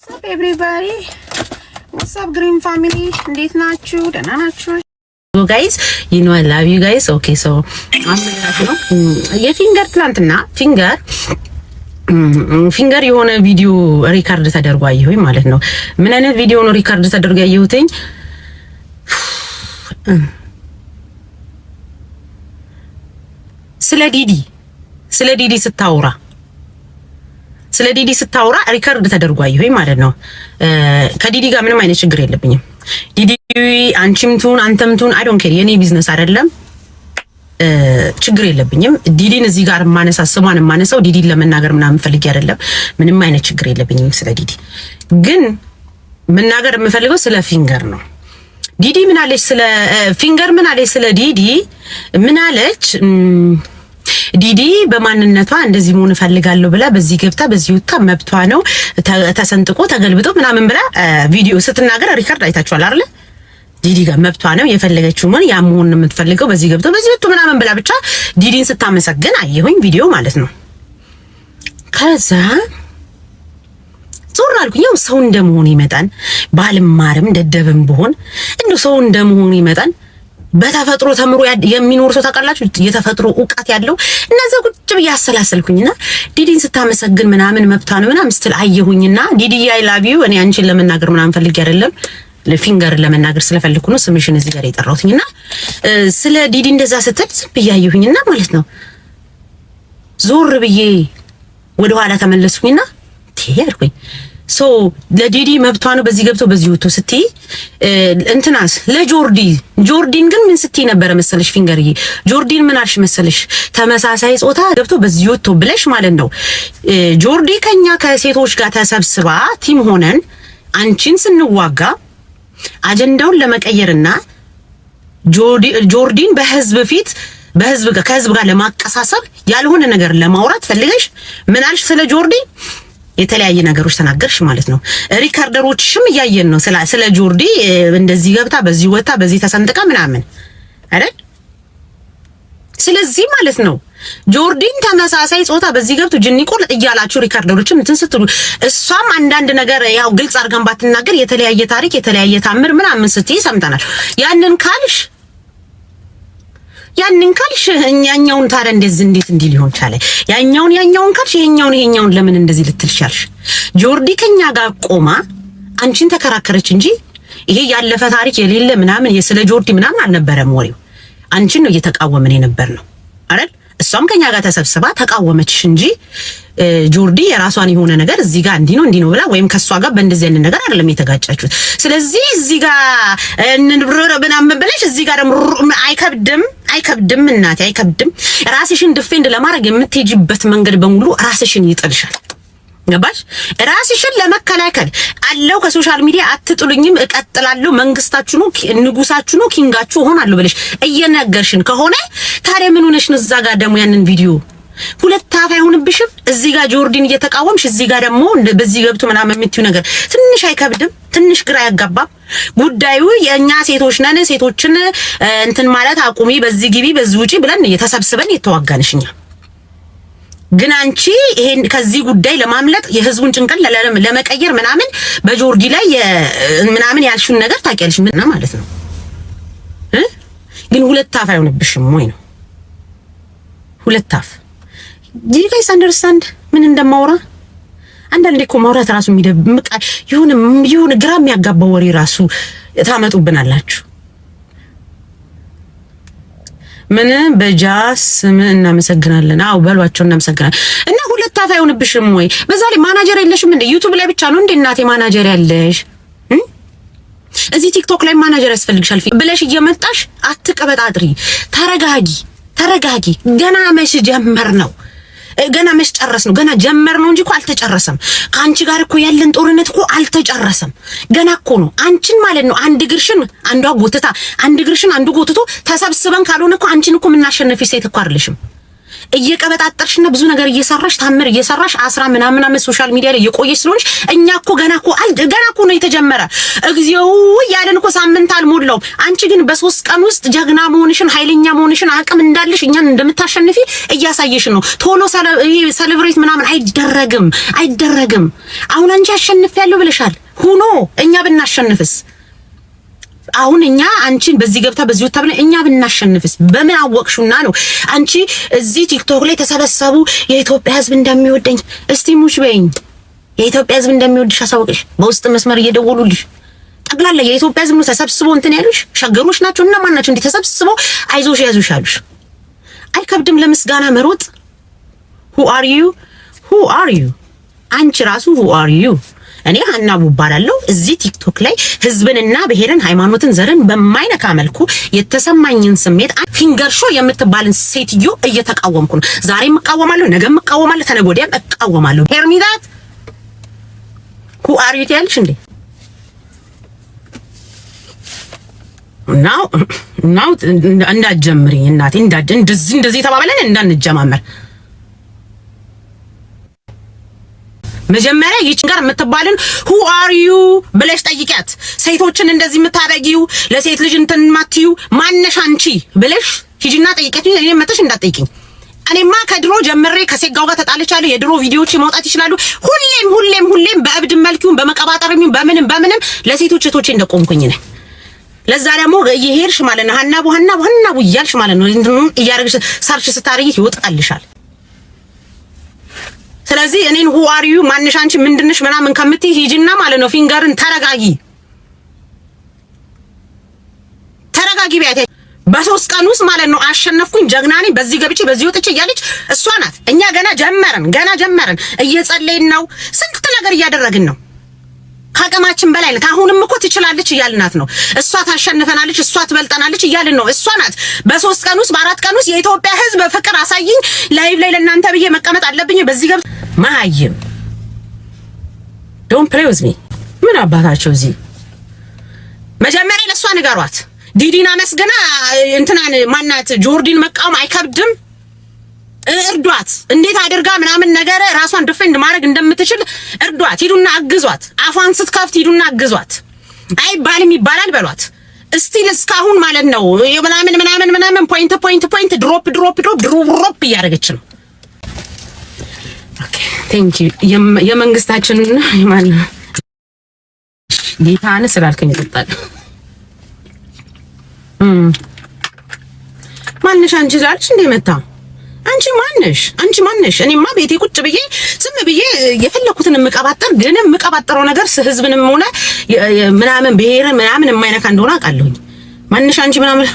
What's up everybody? What's up green family? እንዴት ናችሁ? ደህና ናችሁ? So guys, you know I love you guys. Okay, so የፊንገር ትላንትና ፊንገር የሆነ ቪዲዮ ሪካርድ ተደርጎ አየሁኝ ማለት ነው። ምን አይነት ቪዲዮ ነው ሪካርድ ተደርጎ ያየሁትኝ? ስለ ዲዲ ስታወራ ሪካርድ ተደርጎ አየሁኝ ማለት ነው። ከዲዲ ጋር ምንም አይነት ችግር የለብኝም። ዲዲ አንቺም ትሁን አንተም ትሁን አይ ዶንት ኬር፣ የኔ ቢዝነስ አይደለም። ችግር የለብኝም። ዲዲን እዚህ ጋር ስሟን ማነሳው ዲዲን ለመናገር ምናምን ፈልጌ አይደለም። ምንም አይነት ችግር የለብኝም ስለ ዲዲ። ግን መናገር የምፈልገው ስለ ፊንገር ነው። ዲዲ ምን አለች ስለ ፊንገር? ምን አለች ስለ ዲዲ? ምን አለች? ዲዲ በማንነቷ እንደዚህ መሆን ፈልጋለሁ ብላ በዚህ ገብታ በዚህ ወጣ መብቷ ነው፣ ተሰንጥቆ ተገልብጦ ምናምን ብላ ቪዲዮ ስትናገር ሪካርድ አይታችኋል አይደል? ዲዲ ጋር መብቷ ነው የፈለገችው ምን ያ መሆን የምትፈልገው በዚህ ገብቶ በዚህ ወጥቶ ምናምን ብላ ብቻ ዲዲን ስታመሰግን አየሁኝ ቪዲዮ ማለት ነው። ከዛ ዞር አልኩኝ። ያው ሰው እንደመሆን ይመጣን ባልማርም ደደብም ብሆን እንደው ሰው እንደመሆን ይመጣን በተፈጥሮ ተምሮ የሚኖር ሰው ታውቃላችሁ፣ የተፈጥሮ ዕውቀት ያለው እነዛ ቁጭ ብዬ አሰላሰልኩኝና ዲዲን ስታመሰግን ምናምን መብቷ ነው ምናምን ስትል አየሁኝና ዲዲ አይ ላቭ ዩ እኔ አንቺን ለመናገር ምናምን ፈልጌ አይደለም ለፊንገር ለመናገር ስለፈልኩ ነው ስምሽን እዚህ ጋር የጠራሁትኝና ስለ ዲዲ እንደዛ ስትል ዝም ብዬ አየሁኝና ማለት ነው። ዞር ብዬ ወደ ኋላ ተመለስኩኝና ትሄድኩኝ። ሶ ለዲዲ መብቷ ነው በዚህ ገብቶ በዚህ ወጥቶ ስትይ እንትናስ ለጆርዲን ግን ምን ስትይ ነበር መሰለሽ? ፊንገርዬ ጆርዲን ምን አልሽ መሰለሽ? ተመሳሳይ ጾታ ገብቶ በዚህ ወጥቶ ብለሽ ማለት ነው። ጆርዲ ከኛ ከሴቶች ጋር ተሰብስባ ቲም ሆነን አንቺን ስንዋጋ አጀንዳውን ለመቀየርና ጆርዲን ከህዝብ ጋር ለማቀሳሰብ ያልሆነ ነገር ለማውራት ፈልገሽ ምን አልሽ ስለ ጆርዲ? የተለያየ ነገሮች ተናገርሽ ማለት ነው። ሪካርደሮችሽም እያየን ነው ስለ ጆርዲ እንደዚህ ገብታ በዚህ ወጣ በዚህ ተሰንጥቃ ምናምን አይደል? ስለዚህ ማለት ነው ጆርዲን ተመሳሳይ ጾታ በዚህ ገብቶ ጅኒቆል እያላችሁ ሪካርደሮችም እንትን ስትሉ እሷም አንዳንድ ነገር ያው ግልጽ አድርገን ባትናገር የተለያየ ታሪክ የተለያየ ታምር ምናምን ስትይ ሰምተናል። ያንን ካልሽ ያኛውን ታዲያ እንደዚህ እንዴት እንዲህ ሊሆን ቻለ? ያኛውን ካልሽ ይሄኛውን ለምን እንደዚህ ልትልሻልሽ? ጆርዲ ከኛ ጋር ቆማ አንቺን ተከራከረች እንጂ ይሄ ያለፈ ታሪክ የሌለ ምናምን ስለ ጆርዲ ምናምን አልነበረም ወሬው። አንቺን ነው እየተቃወመን የነበር ነው አይደል? እሷም ከኛ ጋር ተሰብስባ ተቃወመችሽ እንጂ ጆርዲ የራሷን የሆነ ነገር እዚህ ጋር እንዲህ ነው ብላ ወይም ከሷ ጋር በእንደዚህ አይነት ነገር አይደለም የተጋጫችሁት። ስለዚህ እዚህ ጋር ምናምን ብለሽ እዚህ ጋር አይከብድም እናቴ አይከብድም። ራስሽን ዲፌንድ ለማድረግ የምትሄጂበት መንገድ በሙሉ ራስሽን ይጥልሻል። ገባሽ? ራስሽን ለመከላከል አለው ከሶሻል ሚዲያ አትጥሉኝም እቀጥላለሁ መንግስታችሁ ነው ንጉሳችሁ ነው ኪንጋችሁ ሆናለሁ ብለሽ እየነገርሽን ከሆነ ታዲያ ምን ሆነሽ ነው እዛ ጋር ደግሞ ያንን ቪዲዮ ሁለት አፍ አይሆንብሽም? እዚህ ጋር ጆርዲን እየተቃወምሽ እዚህ ጋር ደግሞ በዚህ ገብቶ ምናምን የምትዩ ነገር ትንሽ አይከብድም? ትንሽ ግራ ያጋባም? ጉዳዩ የኛ ሴቶች ነን፣ ሴቶችን እንትን ማለት አቁሚ፣ በዚህ ግቢ በዚህ ውጪ ብለን እየተሰብስበን የተዋጋንሽኛ። ግን አንቺ ይሄን ከዚህ ጉዳይ ለማምለጥ የህዝቡን ጭንቀት ለመቀየር ምናምን በጆርዲ ላይ ምናምን ያልሽውን ነገር ታውቂያለሽ ምን ማለት ነው? ግን ሁለት አፍ አይሆንብሽም ወይ ነው? ሁለት አፍ you guys understand ምን እንደማወራ? አንዳንዴ እኮ ማውራት ራሱ የሚደብቅ ይሁን ግራ የሚያጋባ ወሬ ራሱ ታመጡብናላችሁ። ምን በጃስ ምን እናመሰግናለን። አው በሏቸው እናመሰግናለን። እና ሁለት አፍ አይሆንብሽም ወይ? በዛ ላይ ማናጀር የለሽም እንዴ? ዩቲዩብ ላይ ብቻ ነው እንዴ እናቴ ማናጀር ያለሽ? እዚህ ቲክቶክ ላይ ማናጀር ያስፈልግሻል ብለሽ እየመጣሽ አትቀበጣጥሪ። ተረጋጊ። ገና መሽ ጀመር ነው ገና መሽ ጨረስ ነው። ገና ጀመር ነው እንጂ እኮ አልተጨረሰም። ከአንቺ ጋር እኮ ያለን ጦርነት እኮ አልተጨረሰም። ገና እኮ ነው። አንቺን ማለት ነው አንድ ግርሽን አንዷ ጎትታ አንድ ግርሽን አንዱ ጎትቶ ተሰብስበን ካልሆነ እኮ አንቺን እኮ የምናሸንፍሽ ሴት እኮ አይደለሽም። እየቀበጣጠርሽና ብዙ ነገር እየሰራሽ ታምር እየሰራሽ 10 ምናምን ዓመት ሶሻል ሚዲያ ላይ የቆየሽ ስለሆንሽ እኛ እኮ ገና እኮ ነው የተጀመረ። እግዚኦ ያለን እኮ ሳምንት አልሞላው። አንቺ ግን በ3 ቀን ውስጥ ጀግና መሆንሽን ኃይለኛ መሆንሽን አቅም እንዳለሽ እኛን እንደምታሸንፊ እያሳየሽ ነው። ቶሎ ሰለብሬት ምናምን አይደረግም። አሁን አንቺ አሸንፊያለሁ ብለሻል። ሁኖ እኛ ብናሸንፍስ? አሁን እኛ አንቺን በዚህ ገብታ በዚህ ወጣ ብለን እኛ ብናሸንፍስ? በምን አወቅሹና ነው አንቺ እዚህ ቲክቶክ ላይ ተሰበሰቡ የኢትዮጵያ ሕዝብ እንደሚወደኝ እስቲ ሙሽ በይኝ። የኢትዮጵያ ሕዝብ እንደሚወድሽ አሳውቅሽ በውስጥ መስመር እየደወሉልሽ ጠቅላላ የኢትዮጵያ ሕዝብ ነው ተሰብስቦ እንትን ያሉሽ ሸገሮች ናቸው እና ማን ናቸው እንዴ ተሰብስበው አይዞሽ ያዙሽ አሉሽ? አይከብድም ለምስጋና መሮጥ? who are you አንቺ ራሱ who are you? እኔ ሀናቡ እባላለሁ። እዚህ ቲክቶክ ላይ ህዝብንና ብሔርን፣ ሃይማኖትን፣ ዘርን በማይነካ መልኩ የተሰማኝን ስሜት ፊንገር ሾ የምትባልን ሴትዮ እየተቃወምኩ ነው። ዛሬም እቃወማለሁ፣ ነገም እቃወማለሁ፣ ተነገ ወዲያም እቃወማለሁ። ሄርሚዳት who are you ትያለሽ እንዴ? ናው እንዳትጀምሪኝ እናቴ፣ እንደዚህ ተባብለን እንዳንጀማመር። መጀመሪያ ይቺን ጋር የምትባልን who are you ብለሽ ጠይቂያት። ሴቶችን እንደዚህ የምታረጊው ለሴት ልጅ እንትን ማትዩ ማነሽ አንቺ ብለሽ ሂጂና ጠይቂያት። እኔ መጥተሽ እንዳትጠይቂኝ። እኔማ ከድሮ ጀምሬ ከሴጋው ጋር ተጣልቻለሁ። የድሮ ቪዲዮዎች መውጣት ይችላሉ። ሁሌም በእብድ መልኩን በመቀባጠርም በምንም ለሴቶች እህቶቼ እንደቆምኩኝ ነኝ። ለዛ ደግሞ እየሄድሽ ማለት ነው ሀናቡ እያልሽ ማለት ነው እያረግሽ ሰርች ስታረጊ ይወጣልሻል። ስለዚህ እኔን who are you ማንሽ አንቺ ምንድነሽ ምናምን ከምትይ ሂጂና ማለት ነው ፊንገርን ተረጋጊ ቢያቴ በ3 ቀን ውስጥ ማለት ነው አሸነፍኩኝ፣ ጀግና ነኝ፣ በዚህ ገብቼ በዚህ ወጥቼ እያለች እሷ ናት። እኛ ገና ጀመረን እየጸለይን ነው፣ ስንት ነገር እያደረግን ነው። ከአቅማችን በላይ ናት። አሁንም እኮ ትችላለች እያልናት ነው። እሷ ታሸንፈናለች፣ እሷ ትበልጠናለች እያልን ነው። እሷ ናት በ3 ቀን ውስጥ በ4 ቀን ውስጥ የኢትዮጵያ ሕዝብ ፍቅር አሳይኝ ላይቭ ላይ ለእናንተ ብዬ መቀመጥ አለብኝ በዚህ ገብ ማይም ዶንት ፕሌይ ዊዝ ሚ። ምን አባታቸው እዚህ መጀመሪያ ለሷ ንገሯት። ዲዲና መስገና እንትናን ማናት ጆርዲን መቃወም አይከብድም? እርዷት። እንዴት አድርጋ ምናምን ነገር ራሷን ዲፌንድ ማድረግ እንደምትችል እርዷት። ሂዱና አግዟት። አፏን ስትከፍት ሂዱና አግዟት። አይባልም ይባላል በሏት። እስቲል እስካሁን ማለት ነው ምናምን ፖይንት ድሮፕ እያደረገች ነው። ኦኬ ቴንክ ዩ የመንግስታችንና የማን ጌታን ስላልከኝ ይጣጣል። ማንሽ አንቺ ዛልሽ እንደ መጣ አንቺ ማነሽ? እኔማ ቤቴ ቁጭ ብዬ ዝም ብዬ የፈለኩትን የምቀባጠር ግን የምቀባጠረው ነገር ህዝብንም ሆነ ምናምን ብሔር ምናምን የማይነካ እንደሆነ አውቃለሁኝ። ማነሽ አንቺ ምናምን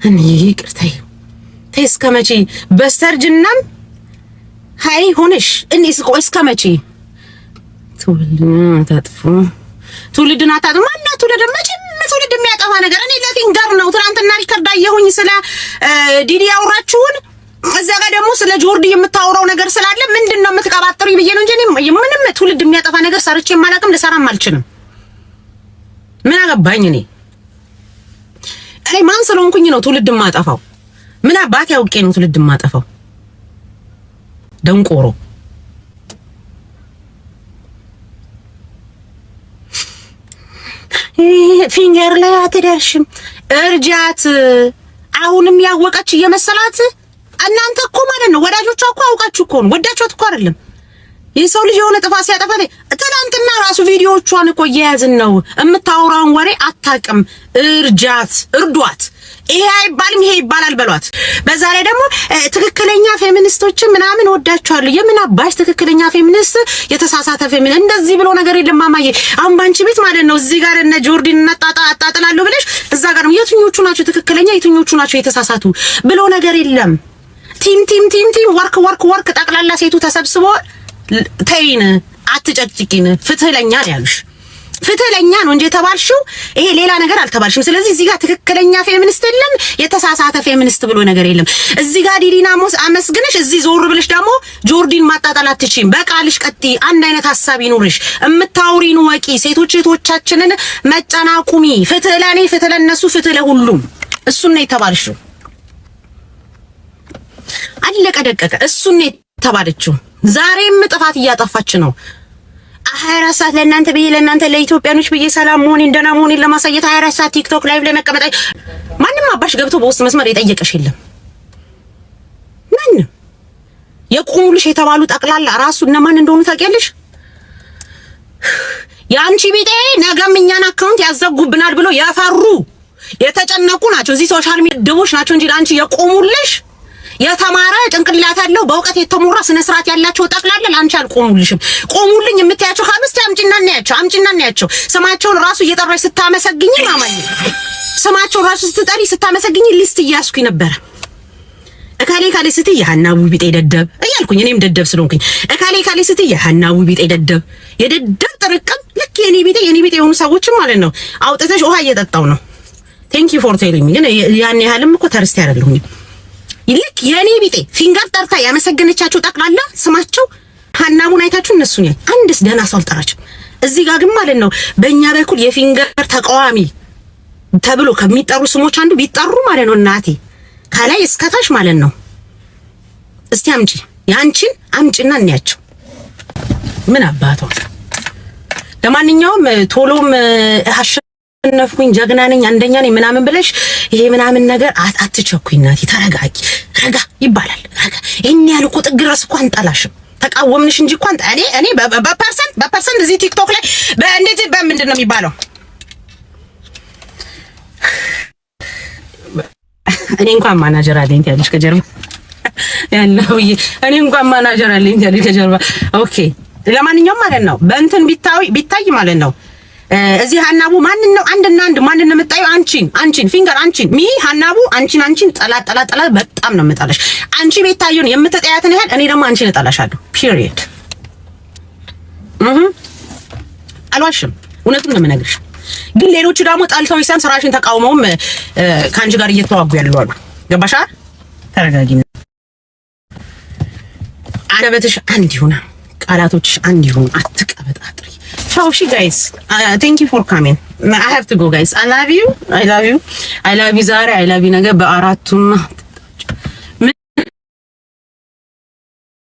እኔ ይቅርታዬ ተይ እስከ መቼ በስተርጅናም ሃይ ሆነሽ እኔ እስከ መቼ ትውልድን አታጥፉ ማና ትውልድ የሚያጠፋ ነገር እኔ ለፊንገር ነው። ትናንትና ሪከርድ አየሁኝ ስለ ዲዲ ያወራችሁን፣ እዛ ጋር ደግሞ ስለ ጆርዲ የምታወራው ነገር ስላለ ምንድነው የምትቀባጥሩኝ ብዬ ነው እንጂ እኔ ምንም ትውልድ የሚያጠፋ ነገር ሰርቼ ማላቅም ልሰራም አልችልም። ምን አገባኝ እኔ ማን ስለሆንኩኝ ነው ትውልድ ማጠፋው? ምን አባቴ አውቄ ነው ትውልድ ማጠፋው? ደንቆሮ ፊንገር ላይ አትደርሽም፣ እርጃት። አሁንም ያወቀች እየመሰላት እናንተ እኮ ማለት ነው ወዳጆቿ እኮ አውቃችሁ እኮ ነው፣ ወዳችኋት እኮ አይደለም። የሰው ልጅ የሆነ ጥፋት ሲያጠፋ ትናንትና ራሱ ቪዲዮዎቿን እኮ እየያዝን ነው። የምታወራውን ወሬ አታውቅም። እርዷት። ይሄ አይባልም ይሄ ይባላል በሏት። በዛ ላይ ደግሞ ትክክለኛ ፌሚኒስቶችን ምናምን ወዳቸዋለሁ። የምን አባሽ ትክክለኛ ፌሚኒስት የተሳሳተ ፌሚኒስት እንደዚህ ብሎ ነገር የለም ማማዬ። አሁን ባንቺ ቤት ማለት ነው እዚህ ጋር እነ ጆርዲን አጣጥላለሁ ብለሽ እዛ ጋር ነው የትኞቹ ናቸው ትክክለኛ የትኞቹ ናቸው የተሳሳቱ ብሎ ነገር የለም። ቲም ወርክ ጠቅላላ ሴቱ ተሰብስቦ ተይን፣ አትጨጭቂን፣ ፍትህ ለኛ ነው ያሉሽ። ፍትህ ለኛ ነው እንጂ የተባልሽው ይሄ ሌላ ነገር አልተባልሽም። ስለዚህ እዚህ ጋር ትክክለኛ ፌሚኒስት የለም፣ የተሳሳተ ፌሚኒስት ብሎ ነገር የለም። እዚህ ጋር ዲዲና አመስግነሽ እዚህ ዞር ብለሽ ደግሞ ጆርዲን ማጣጣል አትችይም። በቃልሽ ቀጥይ፣ አንድ አይነት ሐሳብ ይኑርሽ። እምታውሪን ወቂ፣ ሴቶች እህቶቻችንን መጨናቁሚ። ፍትህ ለኔ፣ ፍትህ ለነሱ፣ ፍትህ ለሁሉም። እሱን ነው የተባልሽው። አለቀ ደቀቀ። እሱን ነው የተባለችው። ዛሬም ጥፋት እያጠፋች ነው። 24 ሰዓት ለእናንተ ብዬ ለእናንተ ለኢትዮጵያኖች ብዬ ሰላም መሆኔን ደህና መሆኔን ለማሳየት 24 ሰዓት ቲክቶክ ላይቭ ላይ መቀመጥ። ማንም አባሽ ገብቶ በውስጥ መስመር የጠየቀሽ የለም። ማንም የቆሙልሽ የተባሉ ጠቅላላ ራሱ እነማን እንደሆኑ ታውቂያለሽ? የአንቺ ቢጤ ነገም እኛን አካውንት ያዘጉብናል ብሎ የፈሩ የተጨነቁ ናቸው። እዚህ ሶሻል ሚዲያ ድቦች ናቸው እንጂ ለአንቺ የቆሙልሽ የተማረ ጭንቅላት ያለው በእውቀት የተሞራ ስነ ስርዓት ያላቸው ጠቅላላ ለአንቺ አልቆሙልሽም። ቆሙልኝ የምትያቸው ካምስት አምጪና እናያቸው። ስማቸውን ራሱ እየጠራሽ ስታመሰግኝ ማማኝ ስማቸውን ራሱ ስትጠሪ ስታመሰግኝ ሊስት እያስኩኝ ነበር። እካሌ ካሌ ስትይ የሐናቡ ቢጤ ደደብ እያልኩኝ እኔም ደደብ ስለሆንኩኝ እካሌ ካሌ ስትይ የሐናቡ ቢጤ ደደብ የደደብ ጥርቅም ልክ የኔ ቢጤ የሆኑ ሰዎችም ማለት ነው አውጥተሽ ውሃ እየጠጣው ነው። ቴንክ ዩ ፎር ቴሊንግ ሚ። ግን ያን ያህልም እኮ ተርስቲ አይደለሁኝ። ይልክ የኔ ቢጤ ፊንገር ጠርታ ያመሰገነቻቸው ጠቅላላ ስማቸው ሐናቡን አይታችሁ እነሱ ነው አንድስ ደህና ሰው አልጠራችም። እዚህ ጋር ግን ማለት ነው በእኛ በኩል የፊንገር ተቃዋሚ ተብሎ ከሚጠሩ ስሞች አንዱ ቢጠሩ ማለት ነው እናቴ ከላይ እስከታች ማለት ነው። እስቲ አምጪ ያንቺን አምጪና እንያቸው። ምን አባቷ። ለማንኛውም ቶሎም አሸነፍኩኝ ጀግና ነኝ አንደኛ ነኝ ምናምን ብለሽ ይሄ ምናምን ነገር አትቸኩኝ እናቴ። ተረጋጊ። ረጋ ይባላል። ረጋ ይሄን ያህል እኮ ጥግ ድረስ እኮ አንጠላሽም። ተቃወምንሽ እንጂ እኮ እኔ በፐርሰንት እዚህ ቲክቶክ ላይ በእንደዚህ በምንድን ነው የሚባለው እኔ እንኳን ማናጀር አለኝ ያለሽ ከጀርባ ያለው እኔ እንኳን ማናጀር አለኝ ያለሽ ከጀርባ። ኦኬ ለማንኛውም ማለት ነው በእንትን ቢታይ ማለት ነው እዚህ ሐናቡ ማን ነው አንድና አንድ ማን ነው የምታዩ? አንቺን ፊንገር አንቺን ሚ ሐናቡ አንቺን ጠላት በጣም ነው የምጠላሽ። አንቺ ቤታዩን የምትጠያትን ያህል እኔ ደግሞ አንቺን እጠላሻለሁ። ፒሪየድ። አልዋሽም፣ እውነቱን ነው የምነግርሽ። ግን ሌሎቹ ደግሞ ጣልተው ይሳን ስራሽን ተቃውመውም ካንቺ ጋር እየተዋጉ ያለው አሉ። ገባሻ? ተረጋጊ። አንደበትሽ አንድ ይሁን፣ ቃላቶችሽ አንድ ይሁን። አትቀበጣጥሪ። ቻው። እሺ ጋይስ፣ ቴንክ ዩ ፎር ካሚንግ። አይ ሃቭ ቱ ጎ ጋይስ። አይ ላቭ ዩ ዛሬ፣ አይ ላቭ ዩ ነገ በአራቱም